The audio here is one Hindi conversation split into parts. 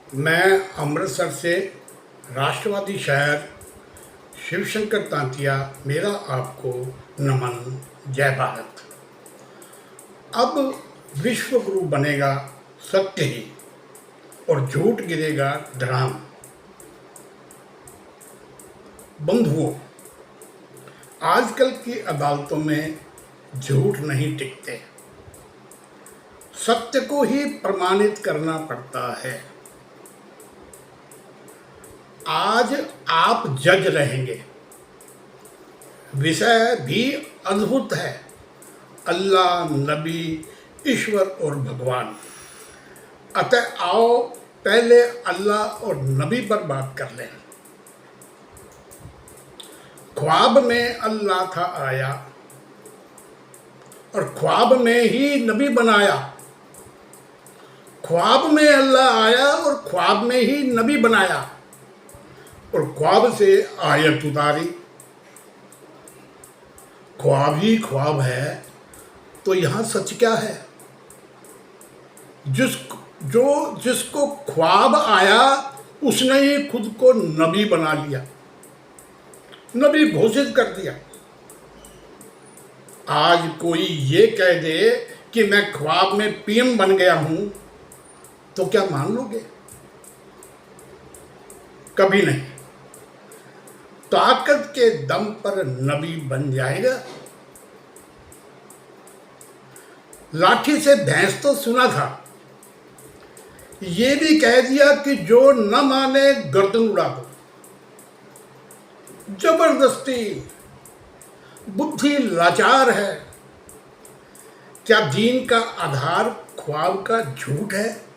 मैं अमृतसर से राष्ट्रवादी शायर शिवशंकर तांतिया, मेरा आपको नमन। जय भारत। अब विश्व गुरु बनेगा सत्य ही और झूठ गिरेगा धड़ाम। बंधुओं, आजकल की अदालतों में झूठ नहीं टिकते, सत्य को ही प्रमाणित करना पड़ता है। आज आप जज रहेंगे, विषय भी अद्भुत है, अल्लाह, नबी, ईश्वर और भगवान। अतः आओ पहले अल्लाह और नबी पर बात कर लें। ख्वाब में अल्लाह था आया और ख्वाब में ही नबी बनाया। ख्वाब में अल्लाह आया और ख्वाब में ही नबी बनाया और ख्वाब से आयत उतारी। ख्वाब ही ख्वाब है तो यहाँ सच क्या है? जिसको ख्वाब आया उसने ही खुद को नबी बना लिया, नबी घोषित कर दिया। आज कोई ये कह दे कि मैं ख्वाब में पीएम बन गया हूं तो क्या मान लोगे? कभी नहीं। ताकत के दम पर नबी बन जाएगा। लाठी से भैंस तो सुना था, ये भी कह दिया कि जो न माने गर्दन उड़ा दो। जबरदस्ती, बुद्धि लाचार है। क्या दीन का आधार ख्वाब का झूठ है?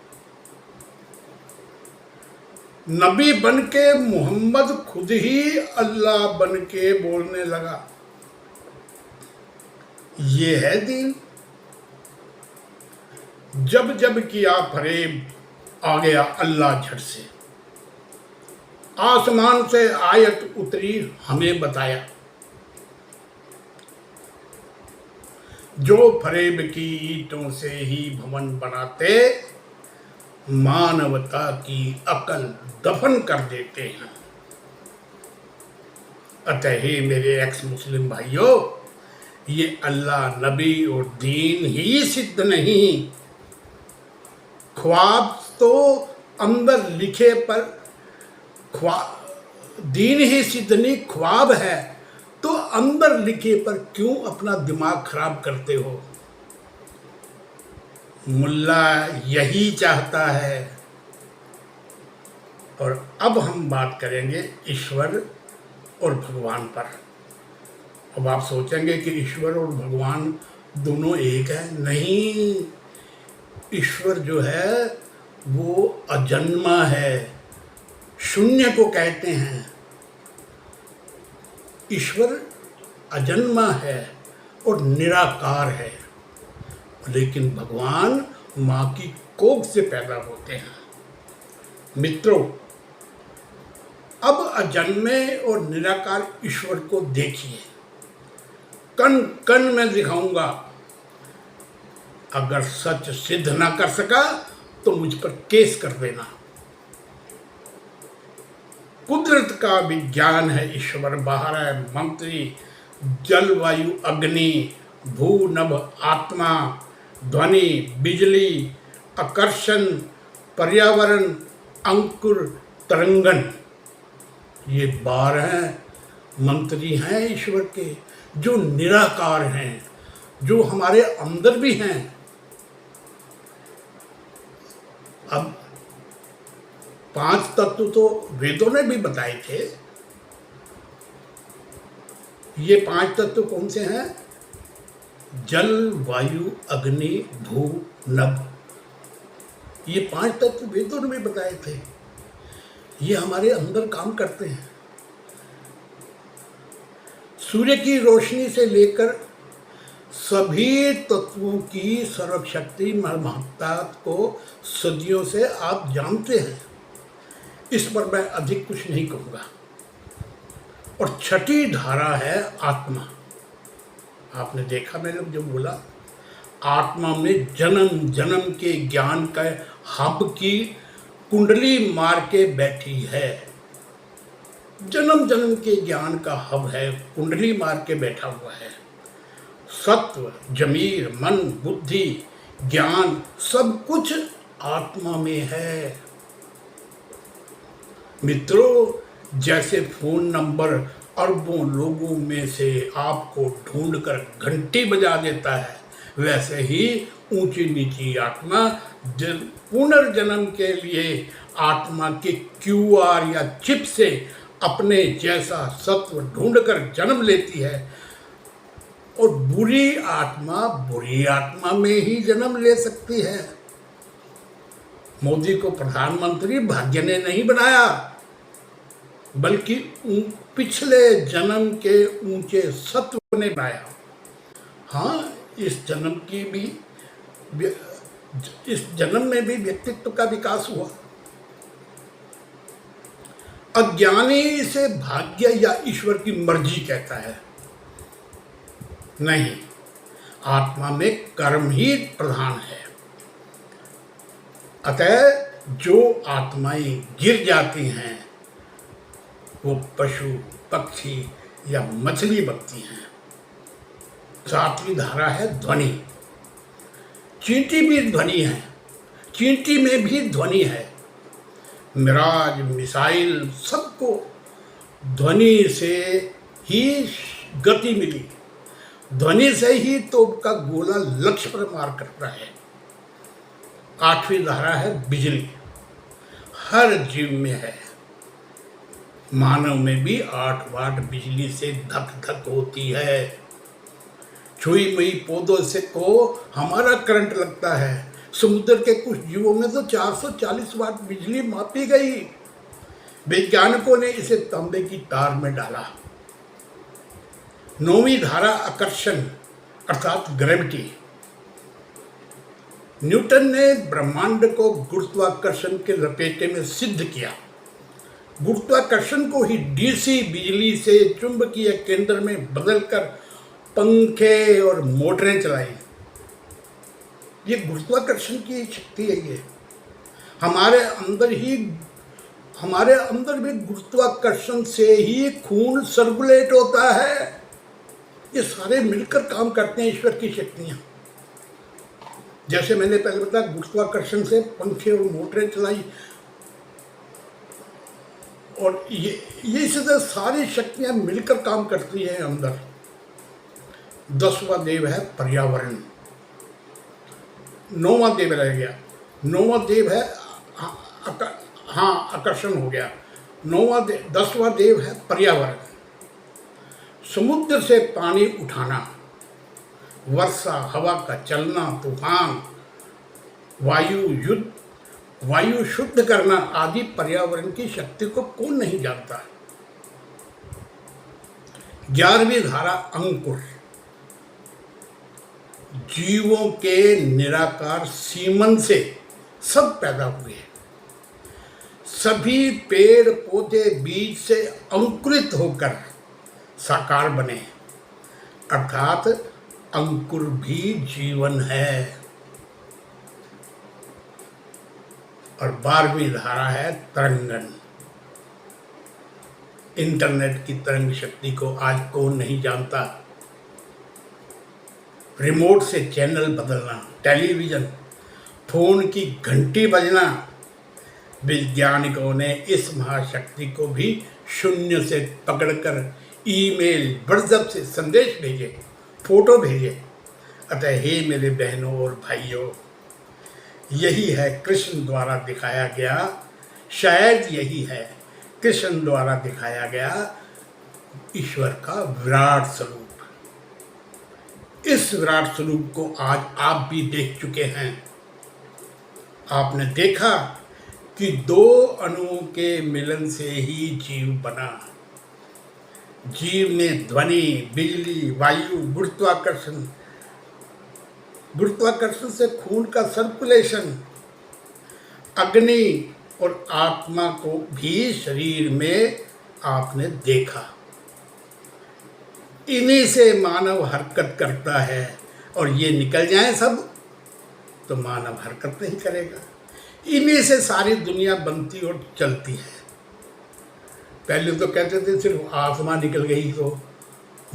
नबी बन के मोहम्मद खुद ही अल्लाह बन के बोलने लगा। ये है दीन। जब जब किया फरेब आ गया अल्लाह झट से। आसमान से आयत उतरी हमें बताया। जो फरेब की ईंटों से ही भवन बनाते, मानवता की अकल दफन कर देते हैं। अतः हे मेरे एक्स मुस्लिम भाइयों, ये अल्लाह, नबी और दीन ही सिद्ध नहीं। ख्वाब तो अंदर लिखे पर दीन ही सिद्ध नहीं, ख्वाब है तो अंदर लिखे पर क्यों अपना दिमाग खराब करते हो? मुल्ला यही चाहता है। और अब हम बात करेंगे ईश्वर और भगवान पर। अब आप सोचेंगे कि ईश्वर और भगवान दोनों एक है। नहीं, ईश्वर जो है वो अजन्मा है, शून्य को कहते हैं। ईश्वर अजन्मा है और निराकार है, लेकिन भगवान माँ की कोख से पैदा होते हैं। मित्रों, अब अजन्मे और निराकार ईश्वर को देखिए। कण कण में दिखाऊंगा। अगर सच सिद्ध ना कर सका तो मुझ पर केस कर देना। कुदरत का विज्ञान है ईश्वर, बाहर है मंत्री, जलवायु, अग्नि, भू नभ, आत्मा, ध्वनि, बिजली, आकर्षण, पर्यावरण, अंकुर, तरंगन। ये 12 मंत्री हैं ईश्वर के, जो निराकार हैं, जो हमारे अंदर भी हैं। अब 5 तत्व तो वेदों ने भी बताए थे। ये 5 तत्व कौन से हैं? जल, वायु, अग्नि, भू, नभ। ये 5 तत्व वेदों ने भी बताए थे। ये हमारे अंदर काम करते हैं। सूर्य की रोशनी से लेकर सभी तत्वों की सर्वशक्ति महत्ता को सदियों से आप जानते हैं। इस पर मैं अधिक कुछ नहीं कहूँगा। और छठी धारा है आत्मा। आपने देखा मैंने जो बोला, आत्मा में जन्म जन्म के ज्ञान का हब की कुंडली मार के बैठी है। जन्म जन्म के ज्ञान का हब है, कुंडली मार के बैठा हुआ है। सत्व, जमीर, मन, बुद्धि, ज्ञान सब कुछ आत्मा में है। मित्रों, जैसे फोन नंबर अरबों लोगों में से आपको ढूंढकर घंटी बजा देता है, वैसे ही ऊंची नीची आत्मा पुनर्जन्म के लिए आत्मा की क्यूआर या चिप से अपने जैसा सत्व ढूंढकर जन्म लेती है। और बुरी आत्मा में ही जन्म ले सकती है। मोदी को प्रधानमंत्री भाग्य ने नहीं बनाया, बल्कि पिछले जन्म के ऊंचे सत्व ने बनाया। हाँ, इस जन्म में भी व्यक्तित्व का विकास हुआ। अज्ञानी इसे भाग्य या ईश्वर की मर्जी कहता है। नहीं, आत्मा में कर्म ही प्रधान है। अतः जो आत्माएं गिर जाती हैं वो पशु, पक्षी या मछली बनती हैं। सातवीं धारा है ध्वनि। चींटी भी ध्वनि है, चींटी में भी ध्वनि है। मिराज, मिसाइल सबको ध्वनि से ही गति मिली। ध्वनि से ही तोप का गोला लक्ष्य पर मार करता है। आठवीं धारा है बिजली। हर जीव में है। मानव में भी 8 वाट बिजली से धक धक होती है। छुई मुई पौधों से को हमारा करंट लगता है। समुद्र के कुछ जीवों में तो 440 वाट बिजली मापी गई। वैज्ञानिकों ने इसे तांबे की तार में डाला। 9वीं धारा आकर्षण अर्थात ग्रेविटी। न्यूटन ने ब्रह्मांड को गुरुत्वाकर्षण के लपेटे में सिद्ध किया। गुरुत्वाकर्षण को ही डीसी बिजली से चुंबकीय केंद्र में बदलकर पंखे और मोटरें चलाई। ये गुरुत्वाकर्षण की शक्ति है। ये हमारे अंदर भी गुरुत्वाकर्षण से ही खून सर्कुलेट होता है। ये सारे मिलकर काम करते हैं, ईश्वर की शक्तियाँ। जैसे मैंने पहले बताया, गुरुत्वाकर्षण से पंखे और मोटरें चलाई, और ये इसी तरह सारी शक्तियाँ मिलकर काम करती हैं अंदर। 10वां देव है पर्यावरण। 9वां देव रह गया। 9वां देव है आकर्षण हो गया। 10वां देव है पर्यावरण। समुद्र से पानी उठाना, वर्षा, हवा का चलना, तूफान, वायु शुद्ध करना आदि पर्यावरण की शक्ति को कौन नहीं जानता। 11वीं धारा अंकुर। जीवों के निराकार सीमन से सब पैदा हुए। सभी पेड़ पौधे बीज से अंकुरित होकर साकार बने, अर्थात अंकुर भी जीवन है। और 12वीं धारा है तरंगन। इंटरनेट की तरंग शक्ति को आज कौन नहीं जानता। रिमोट से चैनल बदलना, टेलीविज़न, फोन की घंटी बजना। वैज्ञानिकों ने इस महाशक्ति को भी शून्य से पकड़कर ईमेल, व्हाट्सएप से संदेश भेजे, फोटो भेजे। अतः हे मेरे बहनों और भाइयों, यही है कृष्ण द्वारा दिखाया गया, शायद यही है कृष्ण द्वारा दिखाया गया ईश्वर का विराट स्वरूप। इस विराट स्वरूप को आज आप भी देख चुके हैं। आपने देखा कि 2 अणुओं के मिलन से ही जीव बना। जीव में ध्वनि, बिजली, वायु, गुरुत्वाकर्षण से खून का सर्कुलेशन, अग्नि और आत्मा को भी शरीर में आपने देखा। इन्हीं से मानव हरकत करता है, और ये निकल जाए सब तो मानव हरकत नहीं करेगा। इन्हीं से सारी दुनिया बनती और चलती है। पहले तो कहते थे सिर्फ आत्मा निकल गई तो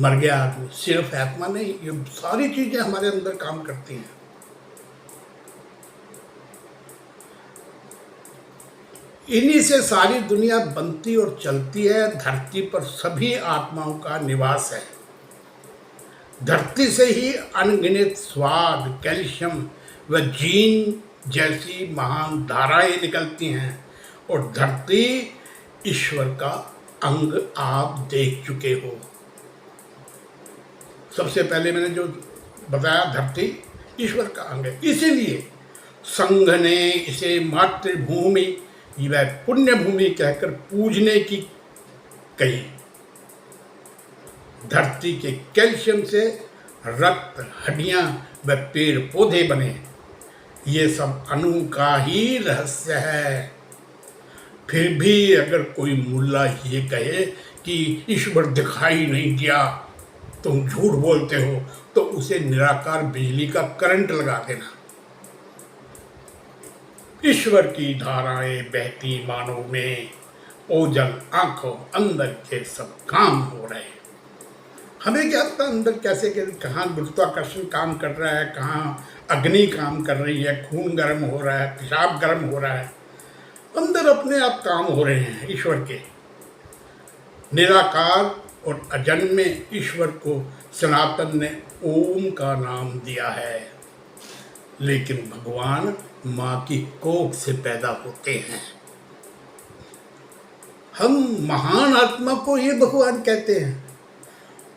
मर गया आदमी। सिर्फ आत्मा नहीं, ये सारी चीजें हमारे अंदर काम करती हैं। इन्हीं से सारी दुनिया बनती और चलती है। धरती पर सभी आत्माओं का निवास है। धरती से ही अनगिनत स्वाद, कैल्शियम व जीन जैसी महान धाराएं निकलती हैं और धरती ईश्वर का अंग आप देख चुके हो। सबसे पहले मैंने जो बताया, धरती ईश्वर का अंग है। इसीलिए संघ ने इसे मातृभूमि व पुण्य भूमि कहकर पूजने की कही। धरती के कैल्शियम से रक्त, हड्डियां व पेड़ पौधे बने। ये सब अणु का ही रहस्य है। फिर भी अगर कोई मुल्ला ये कहे कि ईश्वर दिखाई नहीं दिया, तुम झूठ बोलते हो, तो उसे निराकार बिजली का करंट लगा देना। ईश्वर की धाराएं बहती मानो में, ओझल आंखों अंदर के सब काम हो रहे। हमें क्या पता अंदर कैसे कहाँ गुरुत्वाकर्षण काम कर रहा है, कहाँ अग्नि काम कर रही है, खून गर्म हो रहा है, पेशाब गर्म हो रहा है। अंदर अपने आप काम हो रहे हैं ईश्वर के। निराकार और अजन्मे ईश्वर को सनातन ने ओम का नाम दिया है। लेकिन भगवान माँ की कोख से पैदा होते हैं। हम महान आत्मा को ये भगवान कहते हैं।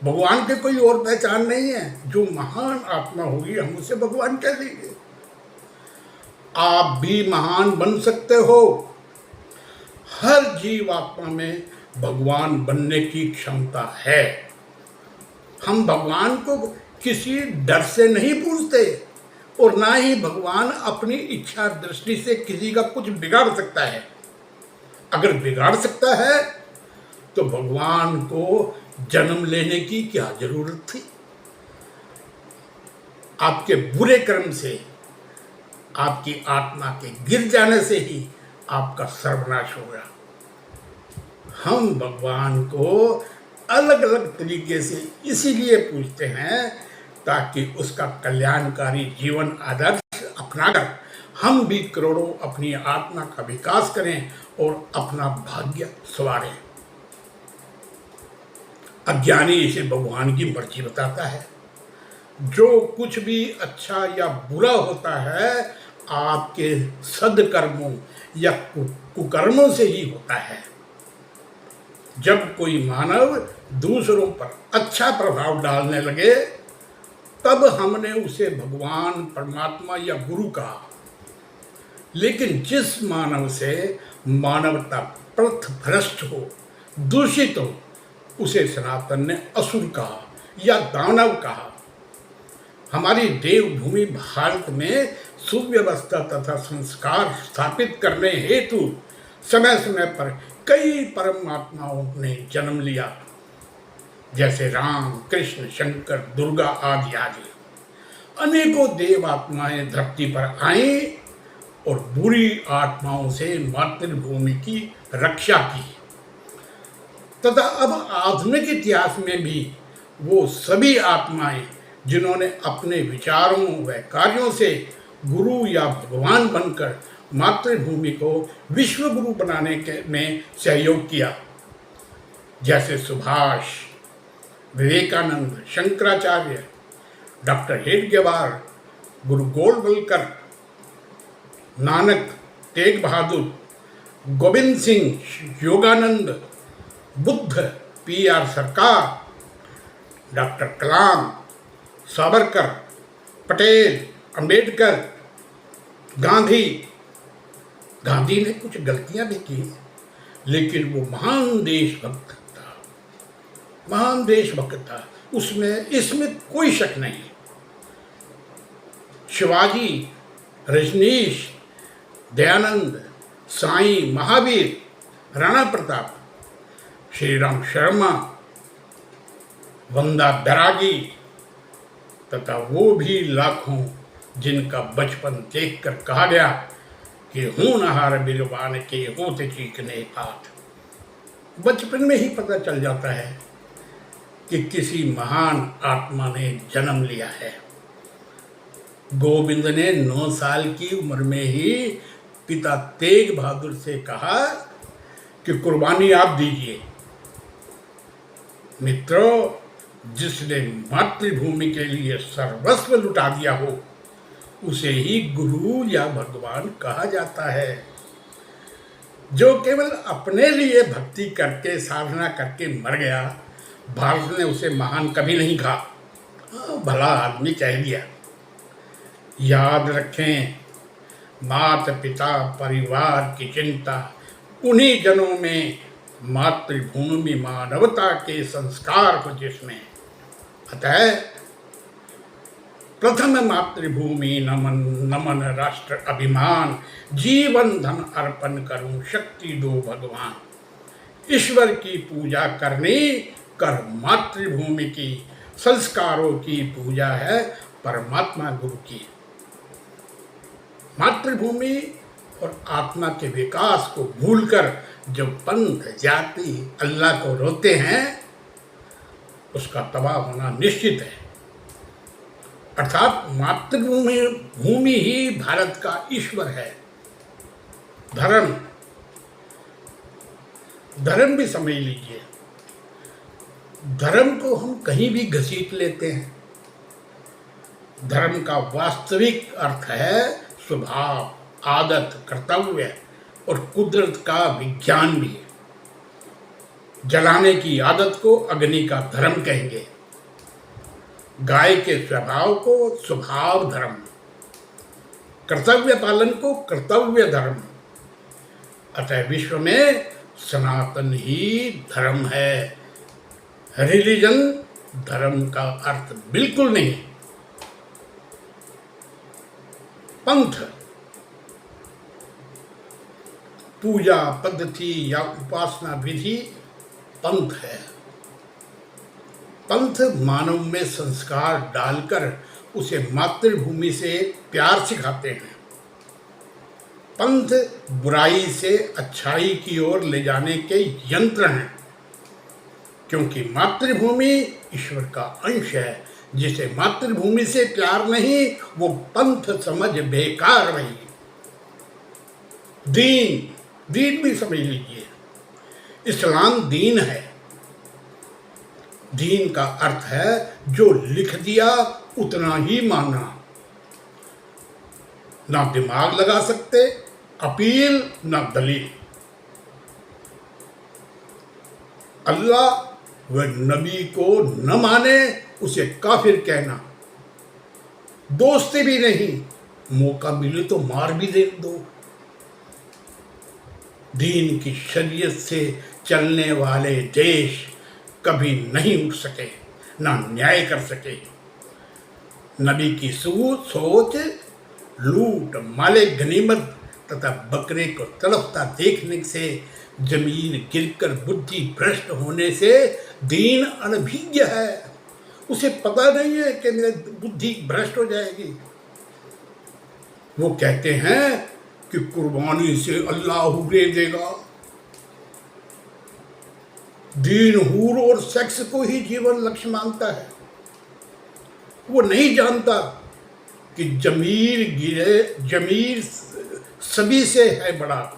भगवान के कोई और पहचान नहीं है। जो महान आत्मा होगी हम उसे भगवान कह देंगे। आप भी महान बन सकते हो। हर जीव आत्मा में भगवान बनने की क्षमता है। हम भगवान को किसी डर से नहीं पूजते और ना ही भगवान अपनी इच्छा दृष्टि से किसी का कुछ बिगाड़ सकता है। अगर बिगाड़ सकता है तो भगवान को जन्म लेने की क्या जरूरत थी। आपके बुरे कर्म से, आपकी आत्मा के गिर जाने से ही आपका सर्वनाश होगा। हम भगवान को अलग अलग तरीके से इसीलिए पूछते हैं ताकि उसका कल्याणकारी जीवन आदर्श अपनाकर हम भी करोड़ों अपनी आत्मा का विकास करें और अपना भाग्य संवारें। अज्ञानी इसे भगवान की मर्जी बताता है। जो कुछ भी अच्छा या बुरा होता है आपके सद्कर्मों या कुकर्मों से ही होता है। जब कोई मानव दूसरों पर अच्छा प्रभाव डालने लगे तब हमने उसे भगवान, परमात्मा या गुरु कहा। लेकिन जिस मानव से मानवता पथभ्रष्ट हो, दूषित हो, उसे सनातन ने असुर कहा या दानव कहा। हमारी देवभूमि भारत में सुव्यवस्था तथा संस्कार स्थापित करने हेतु समय समय पर कई परमात्माओं ने जन्म लिया, जैसे राम, कृष्ण, शंकर, दुर्गा आदि आदि। अनेकों देव आत्माएं धरती पर आईं और बुरी आत्माओं से मातृभूमि की रक्षा की। तथा अब आधुनिक इतिहास में भी वो सभी आत्माएं जिन्होंने अपने विचारों व कार्यों से गुरु या भगवान बनकर मातृभूमि को विश्व गुरु बनाने के में सहयोग किया, जैसे सुभाष, विवेकानंद, शंकराचार्य, डॉक्टर हेडगेवार, गुरु गोलवलकर, नानक, तेग बहादुर, गोविंद सिंह, योगानंद, बुद्ध, PR सरकार, डॉक्टर कलाम, सावरकर, पटेल, अंबेडकर, गांधी। गांधी ने कुछ गलतियां भी की, लेकिन वो महान देशभक्त था, महान देशभक्त था। इसमें कोई शक नहीं। शिवाजी, रजनीश, दयानंद, साईं, महावीर, राणा प्रताप, श्रीराम शर्मा, वंदा बैरागी तथा वो भी लाखों जिनका बचपन देखकर कहा गया कि होनहार बिरबान के होते चीखने पात। बचपन में ही पता चल जाता है कि किसी महान आत्मा ने जन्म लिया है। गोविंद ने 9 साल की उम्र में ही पिता तेग बहादुर से कहा कि कुर्बानी आप दीजिए। मित्रों, जिसने मातृभूमि के लिए सर्वस्व लुटा दिया हो उसे ही गुरु या भगवान कहा जाता है। जो केवल अपने लिए भक्ति करके साधना करके मर गया, भारत ने उसे महान कभी नहीं कहा, भला आदमी कह दिया। याद रखें, माता पिता परिवार की चिंता, उन्हीं जनों में मातृभूमि मानवता के संस्कार को जिसमें। अतः प्रथम मातृभूमि नमन नमन राष्ट्र अभिमान, जीवन धन अर्पण करूं शक्ति दो भगवान। ईश्वर की पूजा करनी कर मातृभूमि की, संस्कारों की पूजा है परमात्मा गुरु की। मातृभूमि और आत्मा के विकास को भूलकर जो पंथ जाति अल्लाह को रोते हैं उसका तबाह होना निश्चित है। अर्थात मातृभूमि ही भारत का ईश्वर है। धर्म भी समझ लीजिए। धर्म को हम कहीं भी घसीट लेते हैं। धर्म का वास्तविक अर्थ है स्वभाव, आदत, कर्तव्य और कुदरत का विज्ञान भी है। जलाने की आदत को अग्नि का धर्म कहेंगे, गाय के स्वभाव को स्वभाव धर्म, कर्तव्य पालन को कर्तव्य धर्म। अतः विश्व में सनातन ही धर्म है। रिलीजन धर्म का अर्थ बिल्कुल नहीं। पंथ पूजा पद्धति या उपासना विधि पंथ है। पंथ मानव में संस्कार डालकर उसे मातृभूमि से प्यार सिखाते हैं। पंथ बुराई से अच्छाई की ओर ले जाने के यंत्र हैं, क्योंकि मातृभूमि ईश्वर का अंश है। जिसे मातृभूमि से प्यार नहीं वो पंथ समझ बेकार नहीं। दीन भी समझ लीजिए। इस्लाम दीन है। दीन का अर्थ है जो लिख दिया उतना ही माना, ना दिमाग लगा सकते, अपील ना दलील। अल्लाह व नबी को न माने उसे काफिर कहना, दोस्ती भी नहीं, मौका मिले तो मार भी दे दो। दीन की शरीयत से चलने वाले देश कभी नहीं उठ सके, ना न्याय कर सके। नबी की सोच लूट, माले गनीमत तथा बकरे को तड़पता देखने से, जमीन गिरकर बुद्धि भ्रष्ट होने से दीन अनभिज्ञ है। उसे पता नहीं है कि मेरी बुद्धि भ्रष्ट हो जाएगी। वो कहते हैं कि कुर्बानी से अल्लाह हूरे देगा। दीन हूर और सेक्स को ही जीवन लक्ष्य मानता है। वो नहीं जानता कि जमीर सभी से है बड़ा।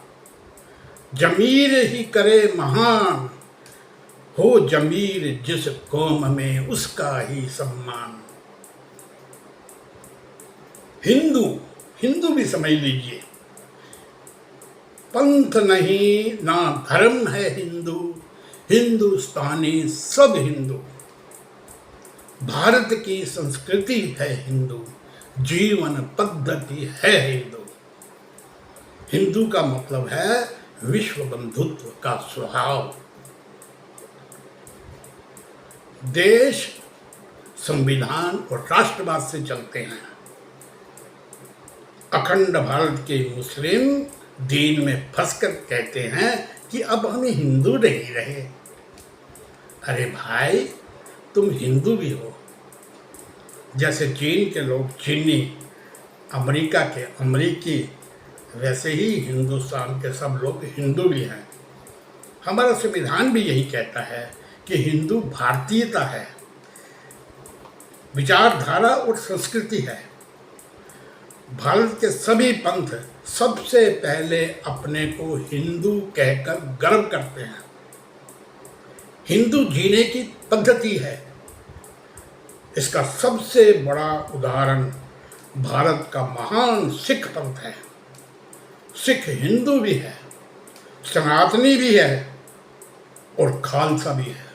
जमीर ही करे महान, हो जमीर जिस कौम में उसका ही सम्मान। हिंदू भी समझ लीजिए। पंथ नहीं ना धर्म है हिंदू, हिंदुस्तानी सब हिंदू। भारत की संस्कृति है हिंदू, जीवन पद्धति है हिंदू। हिंदू का मतलब है विश्व बंधुत्व का स्वभाव। देश संविधान और राष्ट्रवाद से चलते हैं। अखंड भारत के मुस्लिम दीन में फंसकर कहते हैं कि अब हम हिंदू नहीं रहे। अरे भाई, तुम हिंदू भी हो। जैसे चीन के लोग चीनी, अमेरिका के अमरीकी, वैसे ही हिंदुस्तान के सब लोग हिंदू भी हैं। हमारा संविधान भी यही कहता है कि हिंदू भारतीयता है, विचारधारा और संस्कृति है। भारत के सभी पंथ सबसे पहले अपने को हिंदू कहकर गर्व करते हैं। हिंदू जीने की पद्धति है। इसका सबसे बड़ा उदाहरण भारत का महान सिख पंथ है। सिख हिंदू भी है, सनातनी भी है और खालसा भी है।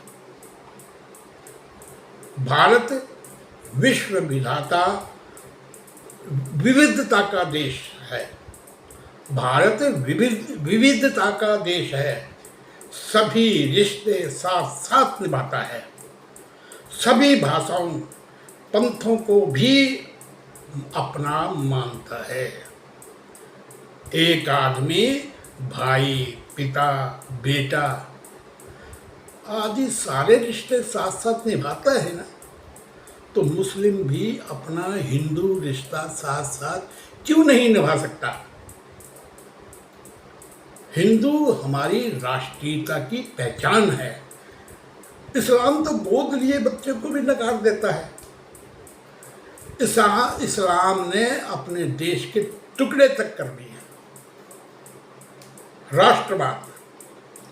भारत विश्व विधाता विविधता का देश है। भारत विविधता का देश है। सभी रिश्ते साथ साथ निभाता है। सभी भाषाओं पंथों को भी अपना मानता है। एक आदमी भाई, पिता, बेटा आदि सारे रिश्ते साथ साथ निभाता है ना, तो मुस्लिम भी अपना हिंदू रिश्ता साथ साथ क्यों नहीं निभा सकता? हिंदू हमारी राष्ट्रीयता की पहचान है। इस्लाम तो गोद लिए बच्चे को भी नकार देता है। इस्लाम ने अपने देश के टुकड़े तक कर दिए।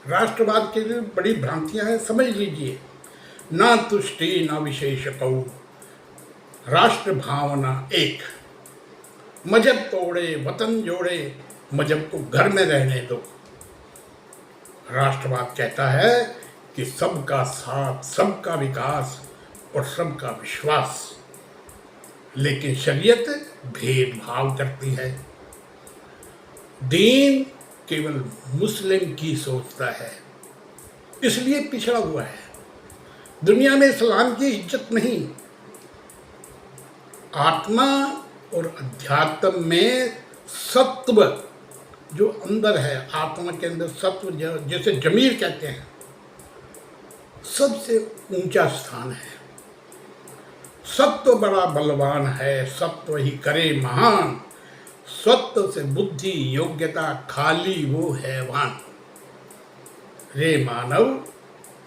राष्ट्रवाद के लिए बड़ी भ्रांतियां हैं, समझ लीजिए। ना तुष्टि ना विशेष कऊ, राष्ट्र भावना एक, मजहब तोड़े वतन जोड़े, मजहब को घर में रहने दो। राष्ट्रवाद कहता है कि सबका साथ, सबका विकास और सबका विश्वास, लेकिन शरीयत भेदभाव करती है। दीन केवल मुस्लिम की सोचता है, इसलिए पिछड़ा हुआ है। दुनिया में इस्लाम की इज्जत नहीं। आत्मा और अध्यात्म में सत्व जो अंदर है, आत्मा के अंदर सत्व जैसे जमीर कहते हैं, सबसे ऊंचा स्थान है। सत्व बड़ा बलवान है, सत्व ही करे महान, सत्व से बुद्धि योग्यता खाली वो हैवान। रे मानव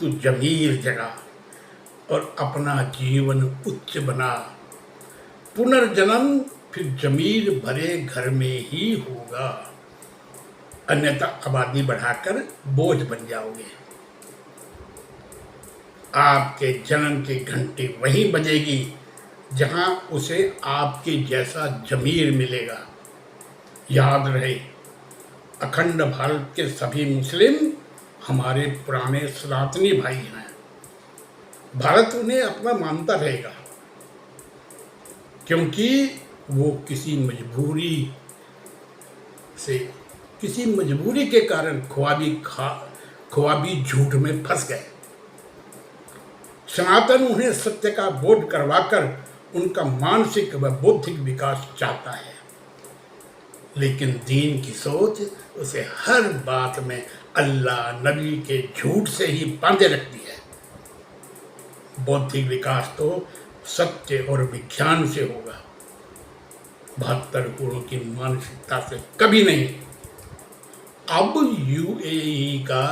तू जमीर जगा और अपना जीवन उच्च बना, पुनर्जन्म फिर जमीर भरे घर में ही होगा, अन्यथा आबादी बढ़ाकर बोझ बन जाओगे। आपके जन्म की घंटी वहीं बजेगी जहां उसे आपके जैसा जमीर मिलेगा। याद रहे, अखंड भारत के सभी मुस्लिम हमारे पुराने सनातनी भाई हैं। भारत उन्हें अपना मानता रहेगा, क्योंकि वो किसी मजबूरी के कारण ख्वाबी झूठ में फंस गए। सनातन उन्हें सत्य का बोध करवाकर उनका मानसिक व बौद्धिक विकास चाहता है, लेकिन दीन की सोच उसे हर बात में अल्लाह नबी के झूठ से ही बांधे रखती है। बौद्धिक विकास तो सत्य और विज्ञान से होगा, 72 गुणों की मानसिकता से कभी नहीं। अब यूएई का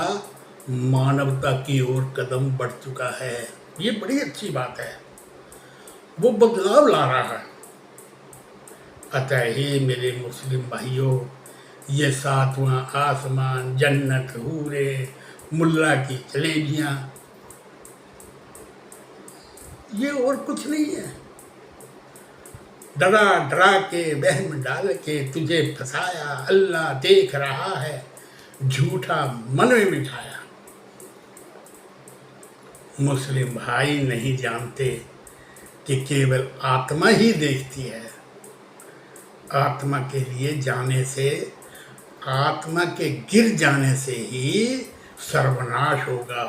मानवता की ओर कदम बढ़ चुका है, ये बड़ी अच्छी बात है। वो बदलाव ला रहा है। अतः हे मेरे मुस्लिम भाइयों, ये 7वां आसमान, जन्नत, हूरे, मुल्ला की जलेबियाँ, ये और कुछ नहीं है। डरा डरा के वहम डाल के तुझे फंसाया, अल्लाह देख रहा है, झूठा मन में बिठाया। मुस्लिम भाई नहीं जानते कि केवल आत्मा ही देखती है। आत्मा के लिए जाने से, आत्मा के गिर जाने से ही सर्वनाश होगा,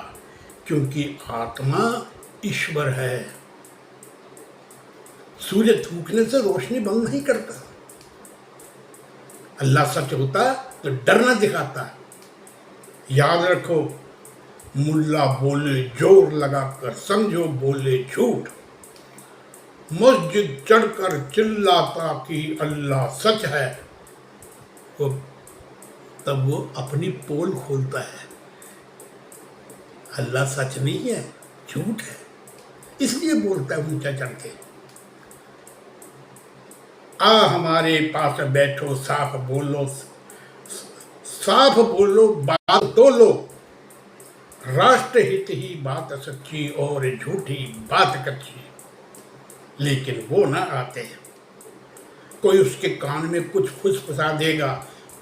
क्योंकि आत्मा ईश्वर है। सूर्य थूकने से रोशनी बंद नहीं करता। अल्लाह सच होता तो डर न दिखाता। याद रखो, मुल्ला बोले जोर लगाकर, समझो बोले झूठ। मस्जिद चढ़कर चिल्लाता कि अल्लाह सच है, वो तब वो अपनी पोल खोलता है, अल्लाह सच नहीं है, झूठ है, इसलिए बोलता है ऊंचा चढ़ के, आ हमारे पास बैठो, साफ बोलो, बात तो लो, राष्ट्र हित ही बात सच्ची और झूठी बात कच्ची। लेकिन वो ना आते, कोई उसके कान में कुछ फुसफुसा देगा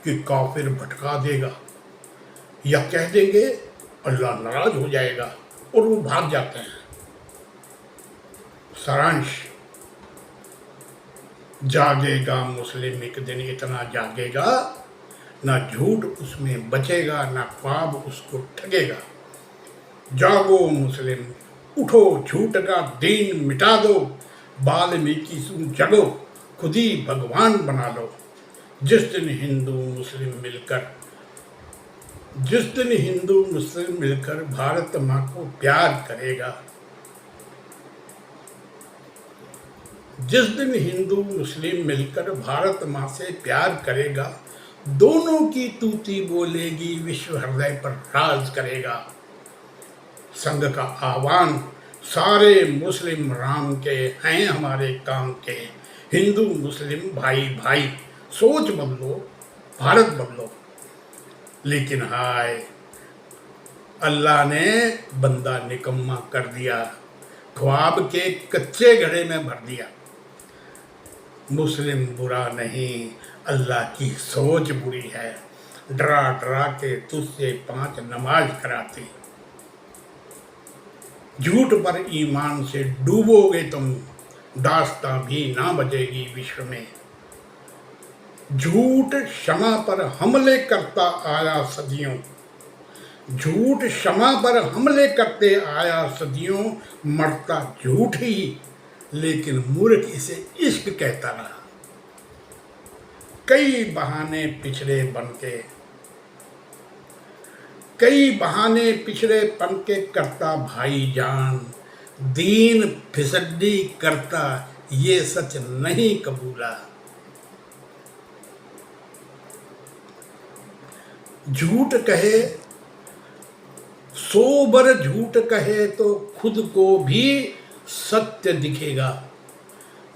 कि काफिर भटका देगा, या कह देंगे अल्लाह नाराज हो जाएगा, और वो भाग जाते हैं। सारांश, जागेगा मुस्लिम एक दिन, इतना जागेगा ना झूठ उसमें बचेगा, ना ख्वाब उसको ठगेगा। जागो मुस्लिम, उठो, झूठ का दीन मिटा दो, वाल्मीकि सुन जगो, खुद ही भगवान बना लो। जिस दिन हिंदू मुस्लिम मिलकर भारत माँ को प्यार करेगा, जिस दिन हिंदू मुस्लिम मिलकर भारत माँ से प्यार करेगा, दोनों की तूती बोलेगी, विश्व हृदय पर राज करेगा। संघ का आह्वान, सारे मुस्लिम राम के हैं हमारे काम के, हिंदू मुस्लिम भाई भाई, सोच बदलो, भारत बदलो। लेकिन हाय, अल्लाह ने बंदा निकम्मा कर दिया, ख्वाब के कच्चे घड़े में भर दिया। मुस्लिम बुरा नहीं, अल्लाह की सोच बुरी है, डरा डरा के तुझसे 5 नमाज कराती। झूठ पर ईमान से डूबोगे तुम, दास्तां भी ना बजेगी विश्व में। झूठ क्षमा पर हमले करता आया सदियों, झूठ क्षमा पर हमले करते आया सदियों, मरता झूठ ही लेकिन मूर्ख इसे इश्क कहता रहा। कई बहाने पिछड़े पन के करता भाईजान, दीन फिसड्डी करता ये सच नहीं कबूला। झूठ कहे, 100 बार झूठ कहे तो खुद को भी सत्य दिखेगा।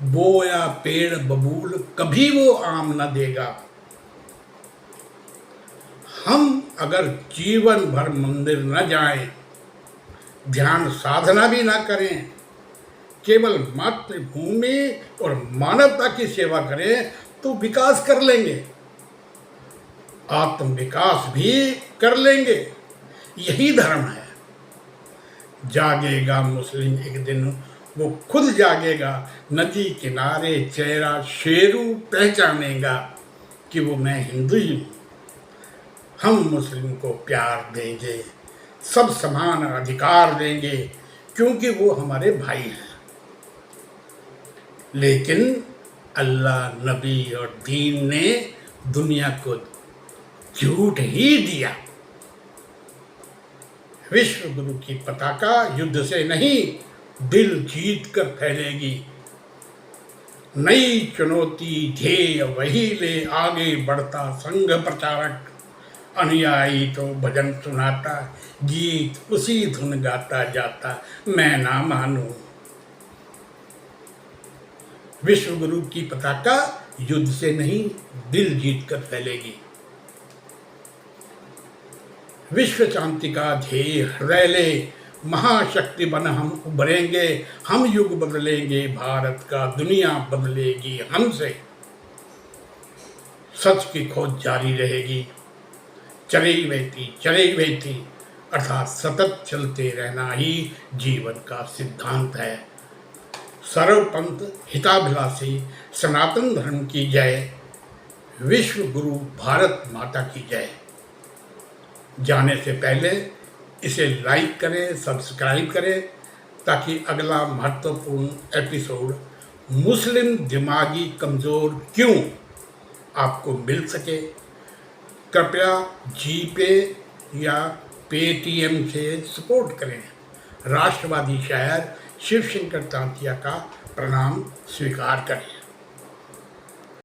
बोया पेड़ बबूल कभी वो आम न देगा। हम अगर जीवन भर मंदिर न जाएं, ध्यान साधना भी ना करें, केवल मातृभूमि और मानवता की सेवा करें तो विकास कर लेंगे, आत्म विकास भी कर लेंगे। यही धर्म है। जागेगा मुस्लिम एक दिन, वो खुद जागेगा, नदी किनारे चेहरा शेरू पहचानेगा कि वो मैं हिंदू ही हूँ। हम मुस्लिम को प्यार देंगे, सब समान अधिकार देंगे, क्योंकि वो हमारे भाई हैं। लेकिन अल्लाह, नबी और दीन ने दुनिया को झूठ ही दिया। विश्व गुरु की पताका युद्ध से नहीं, दिल जीत कर फैलेगी। नई चुनौती ध्येय वही ले आगे बढ़ता संघ प्रचारक, अनुयायी तो भजन सुनाता, गीत उसी धुन गाता जाता, मैं ना मानूं। विश्व गुरु की पताका युद्ध से नहीं, दिल जीत कर फैलेगी। विश्व शांति का ध्येय हृदय ले, महाशक्ति बन हम उभरेंगे, हम युग बदलेंगे भारत का, दुनिया बदलेगी हमसे। सच की खोज जारी रहेगी, चली बहती अर्थात सतत चलते रहना ही जीवन का सिद्धांत है। सर्वपंथ हिताभिलाषी सनातन धर्म की जय, विश्व गुरु भारत माता की जय। जाने से पहले इसे लाइक करें, सब्सक्राइब करें, ताकि अगला महत्वपूर्ण एपिसोड मुस्लिम दिमागी कमज़ोर क्यों आपको मिल सके। कृपया जीपे या पेटीएम से सपोर्ट करें। राष्ट्रवादी शायर शिवशंकर तांतिया का प्रणाम स्वीकार करें।